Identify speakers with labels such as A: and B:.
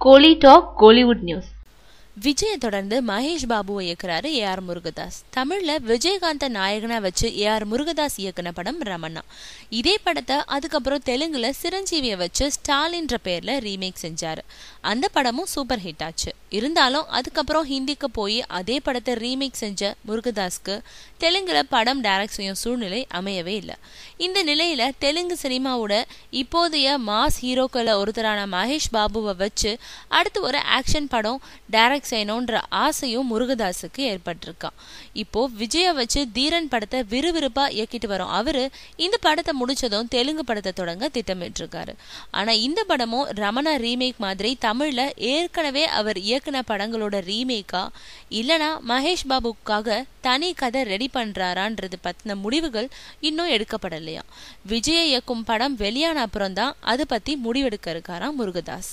A: கோலி talk Kollywood news.
B: விஜயை தொடர்ந்து Mahesh பாபுவை இயக்குறாரு AR Murugadoss. தமிழ்ல விஜயகாந்த நாயகனா வச்சு ஏஆர் முருகதாஸ் இயக்குன படம் ரமணா. இதே படத்தை அதுக்கப்புறம் தெலுங்குல சிரஞ்சீவியை வச்சு ஸ்டாலின்ற பேர்ல ரீமேக் செஞ்சாரு. அந்த படமும் சூப்பர் ஹிட் ஆச்சு. இருந்தாலும் அதுக்கப்புறம் ஹிந்திக்கு போய் அதே படத்தை ரீமேக் செஞ்ச முருகதாஸ்க்கு தெலுங்குல படம் டைரக்ட் செய்யும் சூழ்நிலை அமையவே இல்லை. இந்த நிலையில தெலுங்கு சினிமாவோட இப்போதைய மாஸ் ஹீரோக்கள ஒருத்தரான மகேஷ் பாபுவை வச்சு அடுத்து ஒரு ஆக்ஷன் படம் டைரக்ட் செய்யணும்ன்ற ஆசையும் முருகதாஸுக்கு ஏற்பட்டிருக்கான். இப்போ விஜய வச்சு தீரன் படத்தை விறுவிறுப்பா இயக்கிட்டு வரும் அவரு இந்த படத்தை முடிச்சதும் தெலுங்கு படத்தை தொடங்க திட்டமிட்டு இருக்காரு. ஆனா இந்த படமும் ரமணா ரீமேக் மாதிரி தமிழ்ல ஏற்கனவே அவர் இயக்குன படங்களோட ரீமேக்கா இல்லனா மகேஷ் பாபுக்காக தனி கதை ரெடி பண்றாரான்றது பத்தின முடிவுகள் இன்னும் எடுக்கப்படலையா. விஜய் இயக்கும் படம் வெளியான அப்புறம் தான் அது பத்தி முடிவெடுக்க இருக்காராம் முருகதாஸ்.